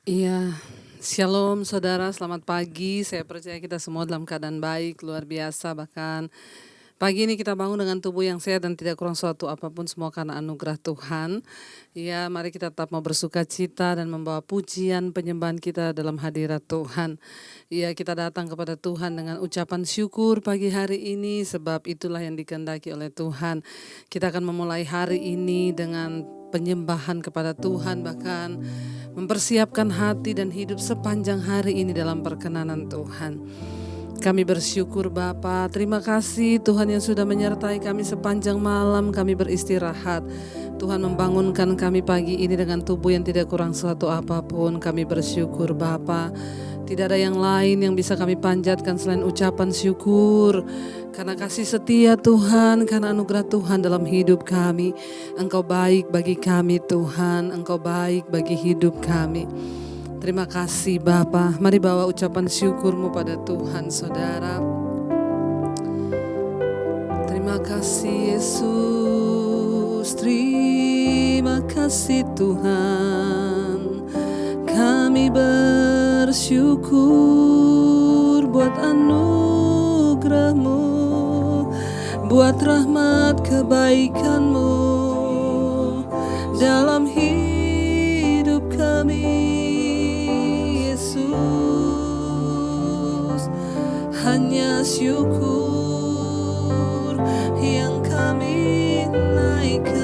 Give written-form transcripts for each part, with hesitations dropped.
Iya, shalom saudara, selamat pagi. Saya percaya kita semua dalam keadaan baik, luar biasa. Bahkan pagi ini kita bangun dengan tubuh yang sehat dan tidak kurang suatu apapun, semua karena anugerah Tuhan. Ya, mari kita tetap mau bersuka cita dan membawa pujian penyembahan kita dalam hadirat Tuhan. Ya, kita datang kepada Tuhan dengan ucapan syukur pagi hari ini, sebab itulah yang dikehendaki oleh Tuhan. Kita akan memulai hari ini dengan penyembahan kepada Tuhan, bahkan mempersiapkan hati dan hidup sepanjang hari ini dalam perkenanan Tuhan. Kami bersyukur Bapa, terima kasih Tuhan yang sudah menyertai kami sepanjang malam kami beristirahat. Tuhan membangunkan kami pagi ini dengan tubuh yang tidak kurang suatu apapun. Kami bersyukur Bapa. Tidak ada yang lain yang bisa kami panjatkan selain ucapan syukur. Karena kasih setia Tuhan, karena anugerah Tuhan dalam hidup kami. Engkau baik bagi kami Tuhan, Engkau baik bagi hidup kami. Terima kasih Bapa. Mari bawa ucapan syukurmu pada Tuhan saudara. Terima kasih Yesus, terima kasih Tuhan. Kami bersyukur buat anugerah-Mu, buat rahmat kebaikan-Mu dalam hidup kami. Yesus, hanya syukur yang kami naikkan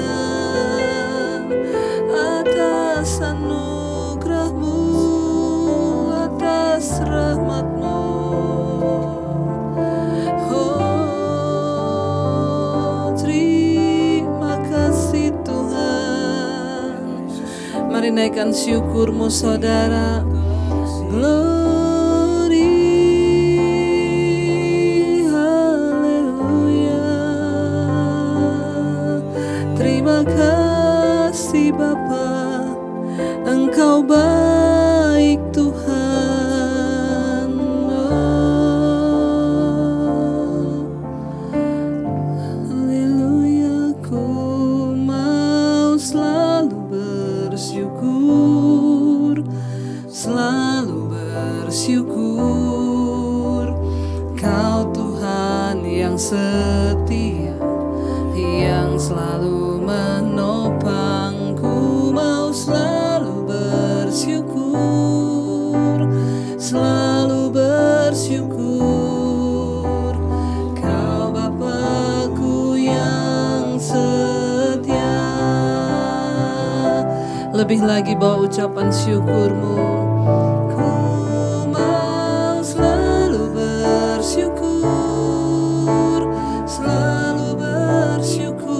atas anugerah-Mu, atas rahmat-Mu. Oh, terima kasih Tuhan. Mari naikkan syukur-Mu saudara. Glory, haleluya. Terima kasih Bapa, Engkau baik Tuhan. Haleluya, ku mau selalu bersyukur, selalu bersyukur. Kau Tuhan yang setia, yang selalu menopangku. Mau selalu bersyukur, selalu bersyukur. Kau Bapa-Ku yang setia. Lebih lagi bawa ucapan syukur-Mu. Ku mau selalu bersyukur, selalu bersyukur.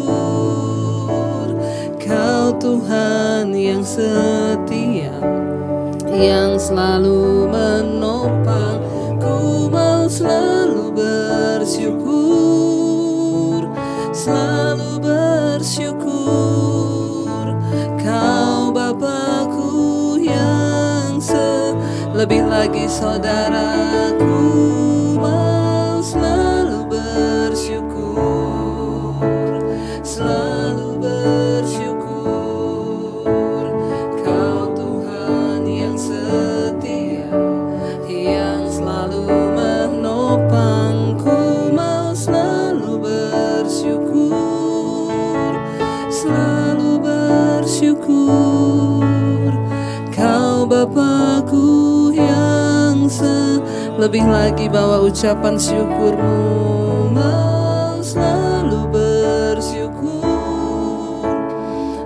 Kau Tuhan yang setia, yang selalu menopang. Ku mau selalu bersyukur, selalu bersyukur. Kau Bapa-Ku yang lebih lagi saudaraku, mau selalu bersyukur, selalu bersyukur. Kau Tuhan yang setia, yang selalu menopangku. Mau selalu bersyukur, selalu bersyukur. Kau Bapa-Ku yang lebih lagi bawa ucapan syukur-Mu. Mau selalu bersyukur,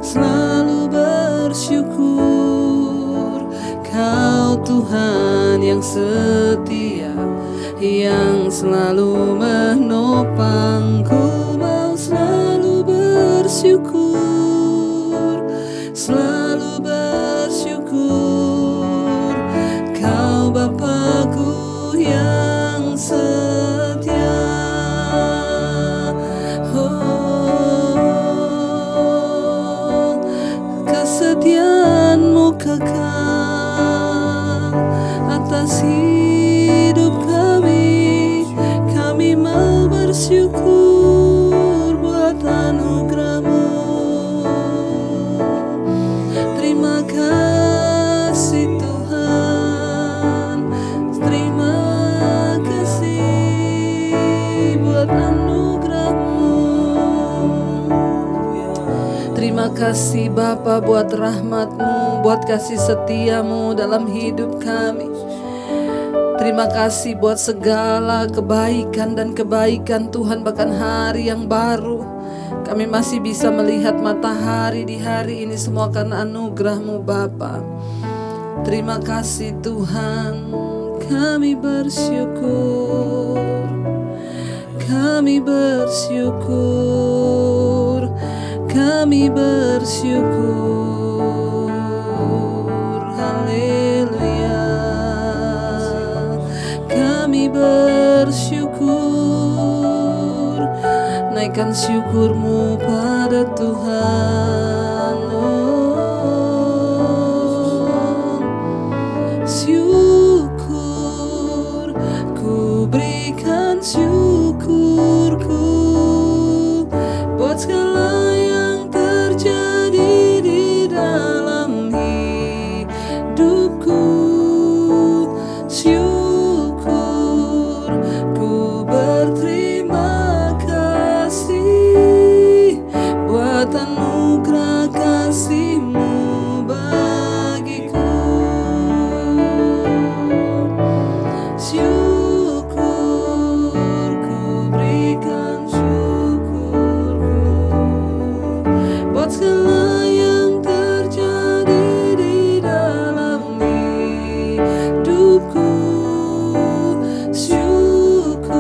selalu bersyukur. Kau Tuhan yang setia, yang selalu menopangku. Mau selalu bersyukur, selalu bersyukur. Kau Bapa-Ku yang setia. Oh, kesetiaan-Mu kekal atas hidup kami. Kami mau bersyukur buat anugerah-Mu. Terima kasih Tuhan. Terima kasih Bapa buat rahmat-Mu, buat kasih setia-Mu dalam hidup kami. Terima kasih buat segala kebaikan dan kebaikan Tuhan, bahkan hari yang baru. Kami masih bisa melihat matahari di hari ini, semua karena anugerah-Mu Bapa. Terima kasih Tuhan, kami bersyukur, kami bersyukur, kami bersyukur. Haleluya. Kami bersyukur, naikkan syukur-Mu pada Tuhan. Oh, syukur, ku berikan syukurku buat segala yang terjadi di dalam hidupku. Syukur, ku berterima kasih buat anugerah kasih-Mu bagiku. Syukur, ku berikan syukurku buat segala yang terjadi di dalam hidupku. Syukur,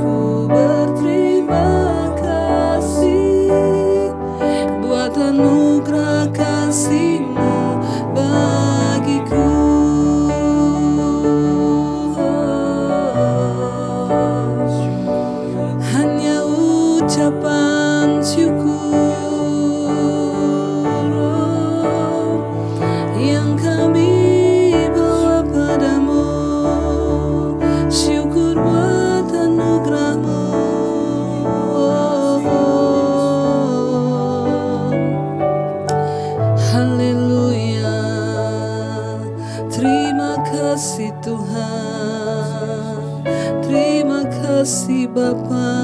ku berterima kasih buat anugerah kasih-Mu bagiku. Hanya ucapan syukur yang kami bawa padamu. Syukur buat anugerah-Mu. Haleluya. Terima kasih Tuhan, terima kasih Bapa.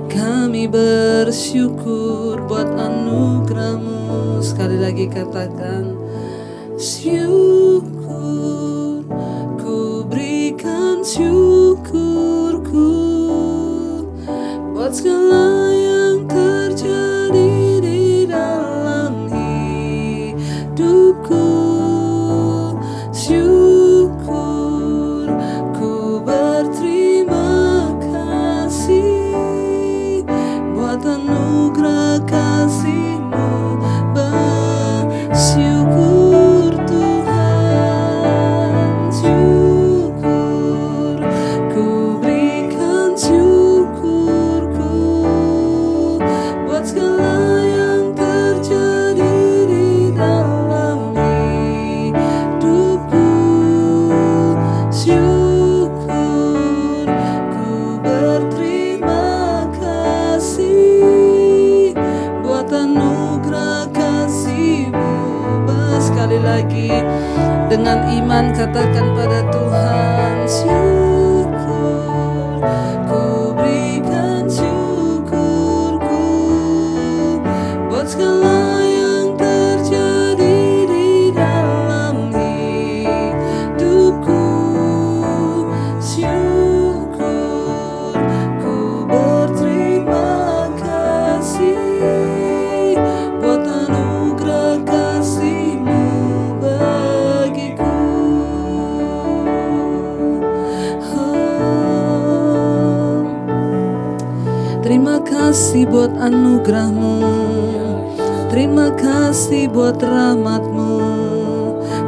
Kami bersyukur buat anugerah-Mu. Sekali lagi katakan, syukur, ku berikan syukurku buat segala yang terjadi di dalam hidupku. Syukur, ku berterima kasih buat anugerah kasih-Mu. Bersyukur Tuhan, syukur, ku berikan syukurku buat segala yang terjadi di dalam hidupku. Syukur, ku berterima kasih buat anugerah kasih-Mu. Sekali lagi dengan iman katakan pada Tuhan, syukur, ku berikan syukurku buat segala yang terjadi di dalam hidupku. Syukur, ku berterima kasih buat anugerah kasih-Mu bagiku. Terima kasih buat anugerah-Mu, terima kasih buat rahmat-Mu,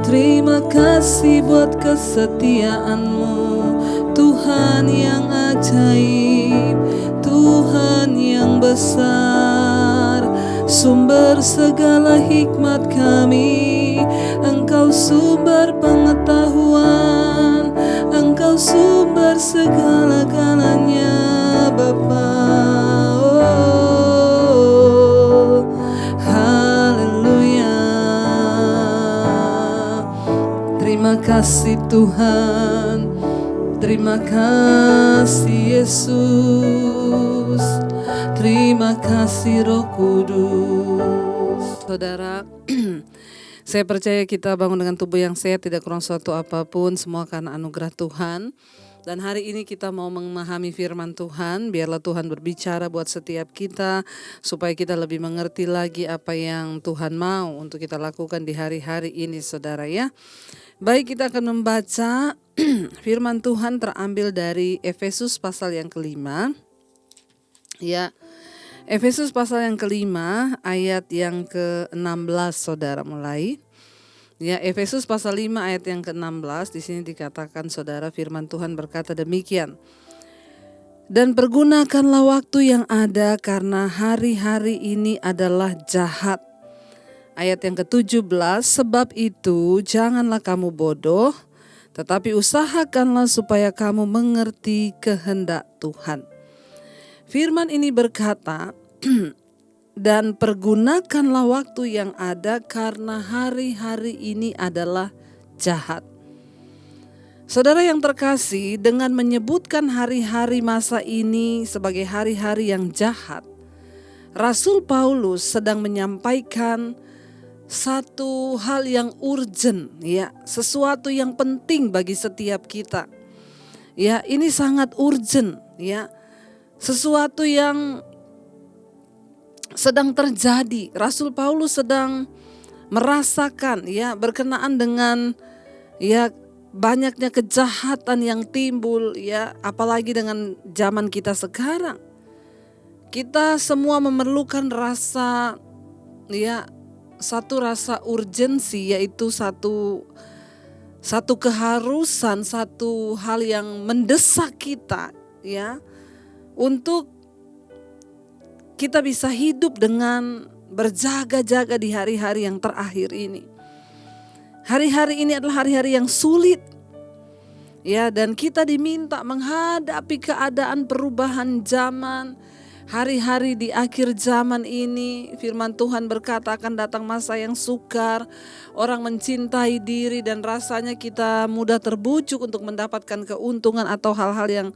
terima kasih buat kesetiaan-Mu. Tuhan yang ajaib, Tuhan yang besar, sumber segala hikmat kami. Engkau sumber pengetahuan, Engkau sumber segala-galanya Bapa. Oh, haleluya. Terima kasih Tuhan, terima kasih Yesus, Terima kasih Roh Kudus. Saudara, saya percaya kita bangun dengan tubuh yang sehat, tidak kurang suatu apapun, semua karena anugerah Tuhan. Dan hari ini kita mau memahami firman Tuhan. Biarlah Tuhan berbicara buat setiap kita, supaya kita lebih mengerti lagi apa yang Tuhan mau untuk kita lakukan di hari-hari ini, saudara ya. Baik, kita akan membaca firman Tuhan terambil dari Efesus pasal yang kelima. Ya, Efesus pasal yang kelima ayat yang ke-16, saudara, mulai. Ya, Efesus pasal 5 ayat yang ke-16, di sini dikatakan, saudara, firman Tuhan berkata demikian. Dan pergunakanlah waktu yang ada karena hari-hari ini adalah jahat. Ayat yang ke-17, sebab itu janganlah kamu bodoh, tetapi usahakanlah supaya kamu mengerti kehendak Tuhan. Firman ini berkata, dan pergunakanlah waktu yang ada karena hari-hari ini adalah jahat. Saudara yang terkasih, dengan menyebutkan hari-hari masa ini sebagai hari-hari yang jahat, Rasul Paulus sedang menyampaikan satu hal yang urgent, ya, sesuatu yang penting bagi setiap kita. Ya, ini sangat urgent, ya. Sesuatu yang sedang terjadi. Rasul Paulus sedang merasakan, ya, berkenaan dengan, ya, banyaknya kejahatan yang timbul, ya, apalagi dengan zaman kita sekarang. Kita semua memerlukan rasa, ya, satu rasa urgensi, yaitu satu keharusan, satu hal yang mendesak kita, ya, untuk kita bisa hidup dengan berjaga-jaga di hari-hari yang terakhir ini. Hari-hari ini adalah hari-hari yang sulit. Ya, dan kita diminta menghadapi keadaan perubahan zaman. Hari-hari di akhir zaman ini, firman Tuhan berkata akan datang masa yang sukar. Orang mencintai diri dan rasanya kita mudah terbujuk untuk mendapatkan keuntungan atau hal-hal yang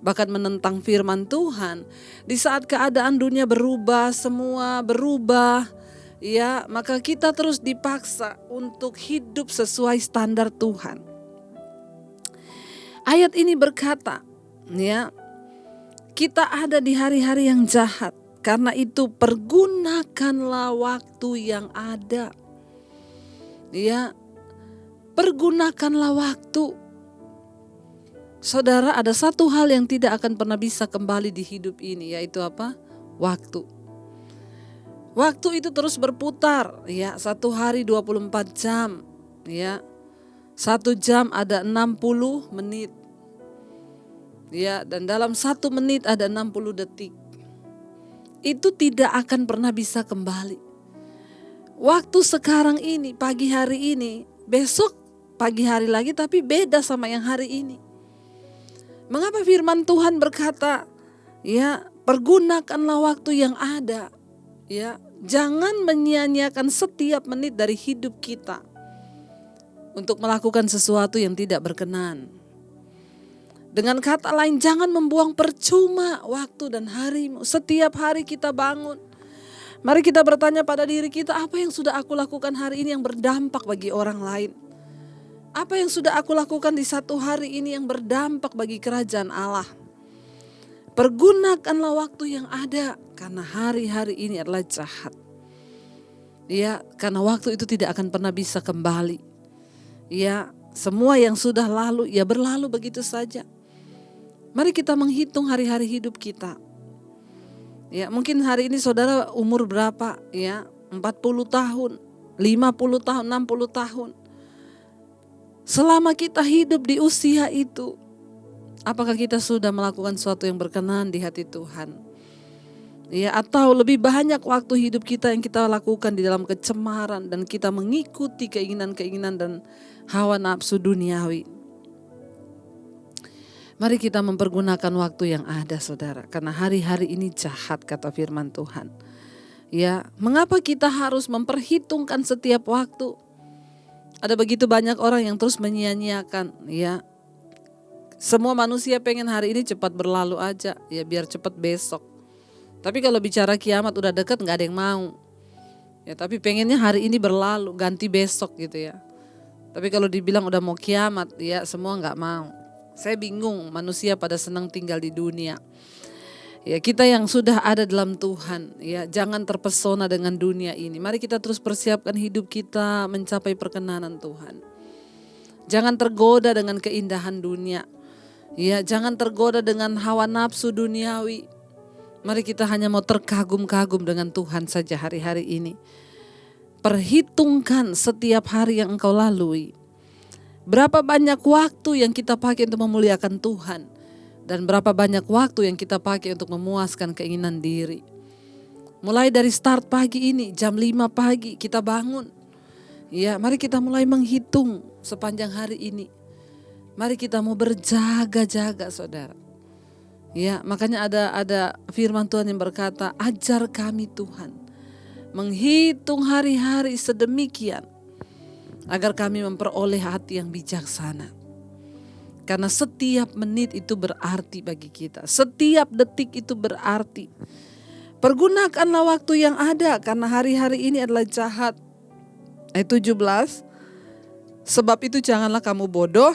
bahkan menentang firman Tuhan. Di saat keadaan dunia berubah, semua berubah, ya, maka kita terus dipaksa untuk hidup sesuai standar Tuhan. Ayat ini berkata, ya, kita ada di hari-hari yang jahat. Karena itu pergunakanlah waktu yang ada. Ya, pergunakanlah waktu. Saudara, ada satu hal yang tidak akan pernah bisa kembali di hidup ini, yaitu apa? Waktu. Waktu itu terus berputar, ya, satu hari 24 jam, ya. 1 jam ada 60 menit. Ya, dan dalam 1 menit ada 60 detik. Itu tidak akan pernah bisa kembali. Waktu sekarang ini, pagi hari ini, besok pagi hari lagi, tapi beda sama yang hari ini. Mengapa firman Tuhan berkata, ya, pergunakanlah waktu yang ada. Ya, jangan menyia-nyiakan setiap menit dari hidup kita untuk melakukan sesuatu yang tidak berkenan. Dengan kata lain, jangan membuang percuma waktu dan harimu. Setiap hari kita bangun, mari kita bertanya pada diri kita, apa yang sudah aku lakukan hari ini yang berdampak bagi orang lain? Apa yang sudah aku lakukan di satu hari ini yang berdampak bagi kerajaan Allah? Pergunakanlah waktu yang ada, karena hari-hari ini adalah jahat. Ya, karena waktu itu tidak akan pernah bisa kembali. Ya, semua yang sudah lalu, ya berlalu begitu saja. Mari kita menghitung hari-hari hidup kita. Ya, mungkin hari ini saudara umur berapa? Ya, 40 tahun, 50 tahun, 60 tahun. Selama kita hidup di usia itu, apakah kita sudah melakukan sesuatu yang berkenan di hati Tuhan? Ya, atau lebih banyak waktu hidup kita yang kita lakukan di dalam kecemaran dan kita mengikuti keinginan-keinginan dan hawa nafsu duniawi. Mari kita mempergunakan waktu yang ada, saudara, karena hari-hari ini jahat, kata firman Tuhan. Ya, mengapa kita harus memperhitungkan setiap waktu? Ada begitu banyak orang yang terus menyia-nyiakan, ya. Semua manusia pengen hari ini cepat berlalu aja, ya, biar cepat besok. Tapi kalau bicara kiamat udah dekat nggak ada yang mau. Ya, tapi pengennya hari ini berlalu, ganti besok gitu ya. Tapi kalau dibilang udah mau kiamat, ya semua nggak mau. Saya bingung, manusia pada senang tinggal di dunia. Ya, kita yang sudah ada dalam Tuhan, ya jangan terpesona dengan dunia ini. Mari kita terus persiapkan hidup kita mencapai perkenanan Tuhan. Jangan tergoda dengan keindahan dunia. Ya, jangan tergoda dengan hawa nafsu duniawi. Mari kita hanya mau terkagum-kagum dengan Tuhan saja hari-hari ini. Perhitungkan setiap hari yang engkau lalui. Berapa banyak waktu yang kita pakai untuk memuliakan Tuhan. Dan berapa banyak waktu yang kita pakai untuk memuaskan keinginan diri. Mulai dari start pagi ini, jam 5 pagi kita bangun. Ya, mari kita mulai menghitung sepanjang hari ini. Mari kita mau berjaga-jaga, saudara. Ya, makanya ada firman Tuhan yang berkata, ajar kami Tuhan menghitung hari-hari sedemikian agar kami memperoleh hati yang bijaksana. Karena setiap menit itu berarti bagi kita. Setiap detik itu berarti. Pergunakanlah waktu yang ada karena hari-hari ini adalah jahat. Ayat 17. Sebab itu janganlah kamu bodoh,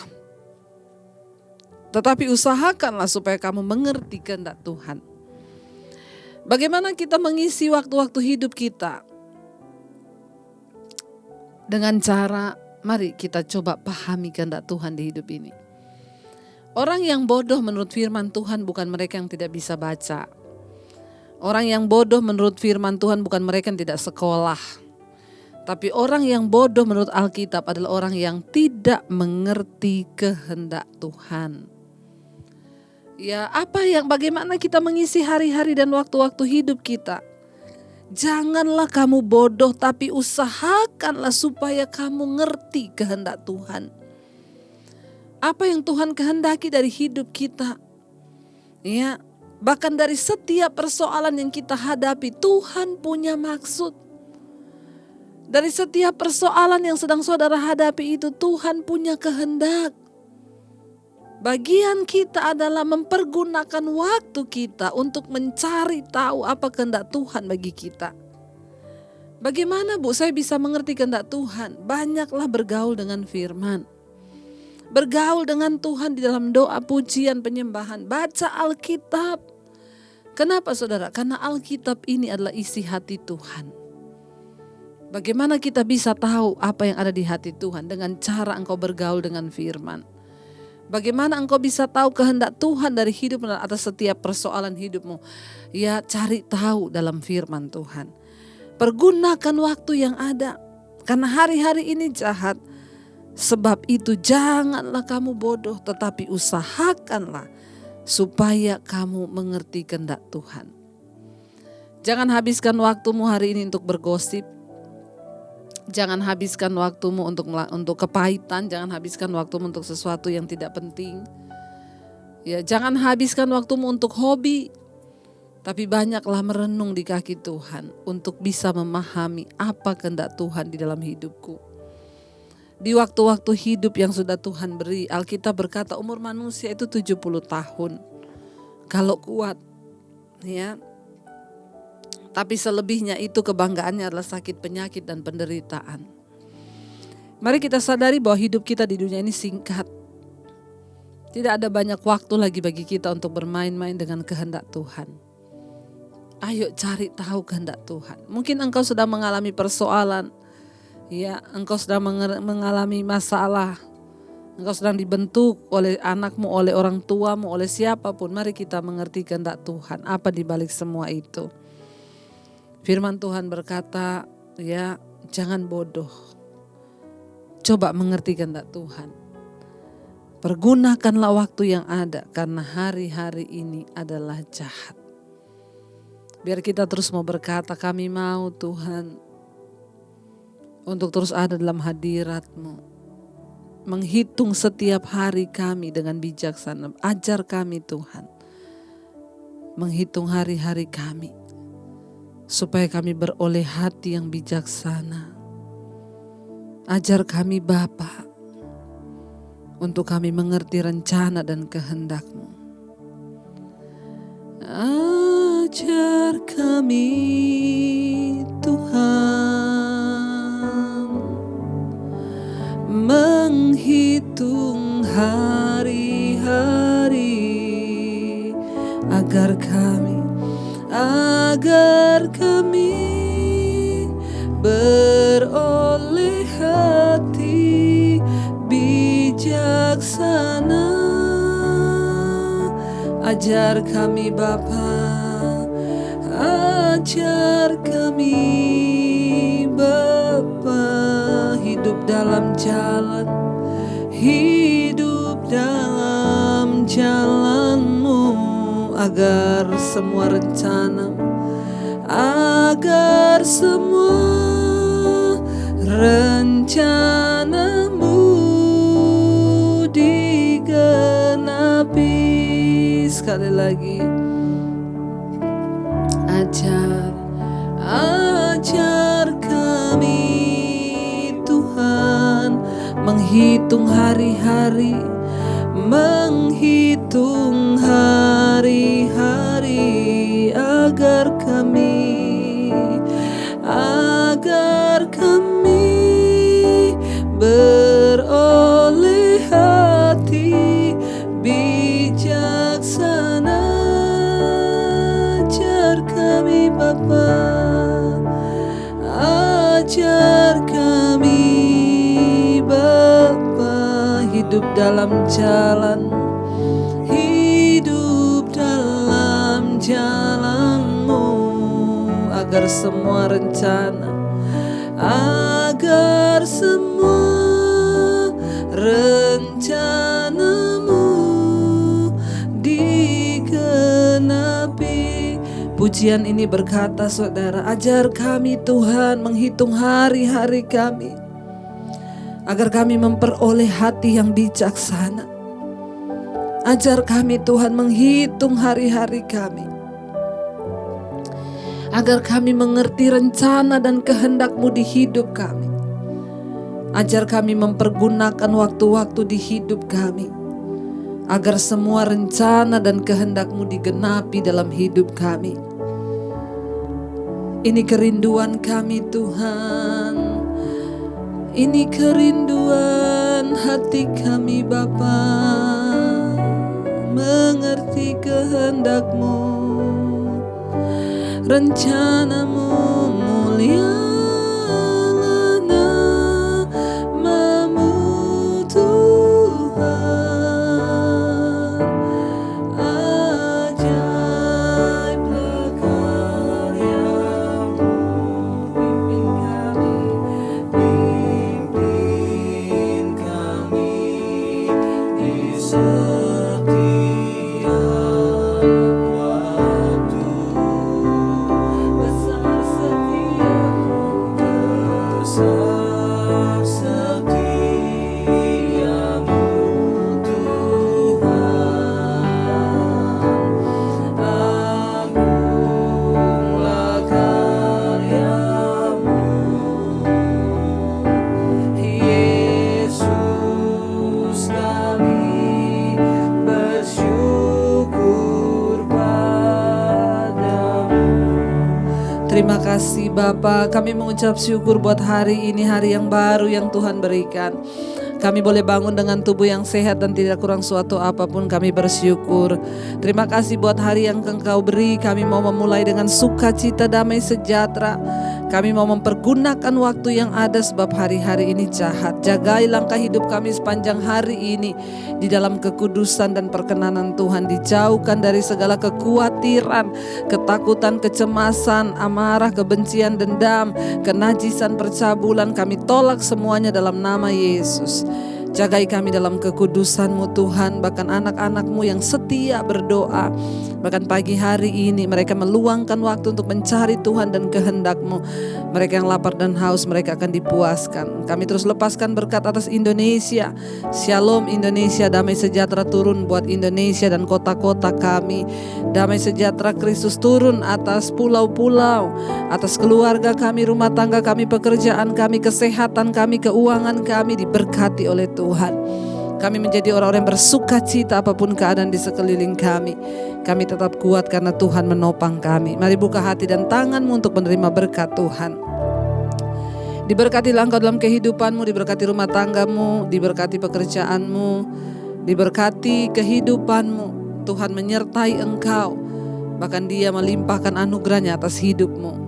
tetapi usahakanlah supaya kamu mengerti kehendak Tuhan. Bagaimana kita mengisi waktu-waktu hidup kita? Dengan cara, mari kita coba pahami kehendak Tuhan di hidup ini. Orang yang bodoh menurut firman Tuhan bukan mereka yang tidak bisa baca. Orang yang bodoh menurut firman Tuhan bukan mereka yang tidak sekolah. Tapi orang yang bodoh menurut Alkitab adalah orang yang tidak mengerti kehendak Tuhan. Ya, bagaimana kita mengisi hari-hari dan waktu-waktu hidup kita? Janganlah kamu bodoh, tapi usahakanlah supaya kamu ngerti kehendak Tuhan. Apa yang Tuhan kehendaki dari hidup kita? Ya, bahkan dari setiap persoalan yang kita hadapi, Tuhan punya maksud. Dari setiap persoalan yang sedang saudara hadapi itu, Tuhan punya kehendak. Bagian kita adalah mempergunakan waktu kita untuk mencari tahu apa kehendak Tuhan bagi kita. Bagaimana Bu saya bisa mengerti kehendak Tuhan? Banyaklah bergaul dengan firman. Bergaul dengan Tuhan di dalam doa, pujian, penyembahan. Baca Alkitab. Kenapa saudara? Karena Alkitab ini adalah isi hati Tuhan. Bagaimana kita bisa tahu apa yang ada di hati Tuhan? Dengan cara engkau bergaul dengan firman. Bagaimana engkau bisa tahu kehendak Tuhan dari hidup dan atas setiap persoalan hidupmu? Ya, cari tahu dalam firman Tuhan. Pergunakan waktu yang ada. Karena hari-hari ini jahat. Sebab itu janganlah kamu bodoh, tetapi usahakanlah supaya kamu mengerti kehendak Tuhan. Jangan habiskan waktumu hari ini untuk bergosip. Jangan habiskan waktumu untuk kepahitan. Jangan habiskan waktumu untuk sesuatu yang tidak penting. Ya, jangan habiskan waktumu untuk hobi. Tapi banyaklah merenung di kaki Tuhan untuk bisa memahami apa kehendak Tuhan di dalam hidupku. Di waktu-waktu hidup yang sudah Tuhan beri, Alkitab berkata umur manusia itu 70 tahun. Kalau kuat, ya. Tapi selebihnya itu kebanggaannya adalah sakit, penyakit, dan penderitaan. Mari kita sadari bahwa hidup kita di dunia ini singkat. Tidak ada banyak waktu lagi bagi kita untuk bermain-main dengan kehendak Tuhan. Ayo cari tahu kehendak Tuhan. Mungkin engkau sedang mengalami persoalan. Ya, engkau sedang mengalami masalah. Engkau sedang dibentuk oleh anakmu, oleh orang tuamu, oleh siapapun. Mari kita mengerti kehendak Tuhan. Apa di balik semua itu? Firman Tuhan berkata, ya, jangan bodoh. Coba mengerti kehendak Tuhan. Pergunakanlah waktu yang ada karena hari-hari ini adalah jahat. Biar kita terus mau berkata, kami mau Tuhan untuk terus ada dalam hadirat-Mu. Menghitung setiap hari kami dengan bijaksana. Ajar kami Tuhan. Menghitung hari-hari kami. Supaya kami beroleh hati yang bijaksana. Ajar kami Bapa. Untuk kami mengerti rencana dan kehendak-Mu. ajar kami Tuhan menghitung hari-hari agar kami beroleh hati bijaksana. Ajar kami Bapa, ajar kami Bapa, hidup dalam jalan-Mu, agar semua rencana-Mu digenapi. Sekali lagi, ajar kami Tuhan menghitung hari-hari agar kami beroleh hati bijaksana. Ajar kami Bapa, ajar kami Bapa, hidup dalam jalan-Mu, agar semua rencana-Mu digenapi. Pujian ini berkata, saudara, ajar kami Tuhan menghitung hari-hari kami, agar kami memperoleh hati yang bijaksana. Ajar kami Tuhan menghitung hari-hari kami, agar kami mengerti rencana dan kehendak-Mu di hidup kami. Ajar kami mempergunakan waktu-waktu di hidup kami, agar semua rencana dan kehendak-Mu digenapi dalam hidup kami. Ini kerinduan kami Tuhan, ini kerinduan hati kami Bapa, mengerti kehendak-Mu, rencana-Mu mulia namamu Tuhan. Ajaiblah karya-Mu, pimpin kami di setiap waktu. Besar setiamu Tuhan. Agunglah karya-Mu, Yesus, kami bersyukur padamu. Terima kasih Bapa, kami mengucap syukur buat hari ini, hari yang baru yang Tuhan berikan. Kami boleh bangun dengan tubuh yang sehat dan tidak kurang suatu apapun, kami bersyukur. Terima kasih buat hari yang Engkau beri. Kami mau memulai dengan sukacita, damai sejahtera. Kami mau mempergunakan waktu yang ada, sebab hari-hari ini jahat. Jagai langkah hidup kami sepanjang hari ini di dalam kekudusan dan perkenanan Tuhan. Dijauhkan dari segala kekhawatiran, ketakutan, kecemasan, amarah, kebencian, dendam, kenajisan, percabulan. Kami tolak semuanya dalam nama Yesus. Jagai kami dalam kekudusan-Mu Tuhan. Bahkan anak-anak-Mu yang setia berdoa, bahkan pagi hari ini mereka meluangkan waktu untuk mencari Tuhan dan kehendak-Mu. Mereka yang lapar dan haus, mereka akan dipuaskan. Kami terus lepaskan berkat atas Indonesia. Shalom Indonesia, damai sejahtera turun buat Indonesia dan kota-kota kami. Damai sejahtera Kristus turun atas pulau-pulau, atas keluarga kami, rumah tangga kami, pekerjaan kami, kesehatan kami, keuangan kami diberkati oleh Tuhan. Kami menjadi orang-orang yang bersuka cita apapun keadaan di sekeliling kami. Kami tetap kuat karena Tuhan menopang kami. Mari buka hati dan tanganmu untuk menerima berkat Tuhan. Diberkatilah engkau dalam kehidupanmu, diberkati rumah tanggamu, diberkati pekerjaanmu, diberkati kehidupanmu. Tuhan menyertai engkau, bahkan Dia melimpahkan anugerahnya atas hidupmu.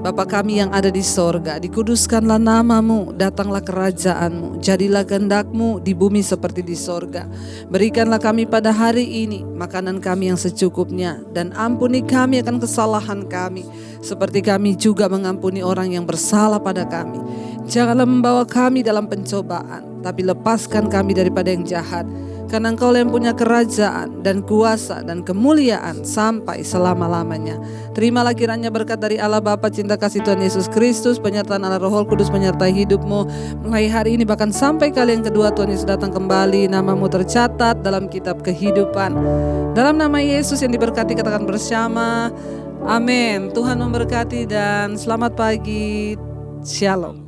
Bapa kami yang ada di sorga, dikuduskanlah namamu, datanglah kerajaanmu, jadilah kehendak-Mu di bumi seperti di sorga. Berikanlah kami pada hari ini makanan kami yang secukupnya, dan ampuni kami akan kesalahan kami, seperti kami juga mengampuni orang yang bersalah pada kami. Janganlah membawa kami dalam pencobaan, tapi lepaskan kami daripada yang jahat. Karena Engkau yang punya kerajaan dan kuasa dan kemuliaan sampai selama-lamanya. Terimalah kiranya berkat dari Allah Bapa, cinta kasih Tuhan Yesus Kristus, penyertaan Allah Roh Kudus menyertai hidupmu mulai hari ini bahkan sampai kali yang kedua Tuhan Yesus datang kembali. Namamu tercatat dalam kitab kehidupan. Dalam nama Yesus yang diberkati katakan bersama, amin. Tuhan memberkati dan selamat pagi. Shalom.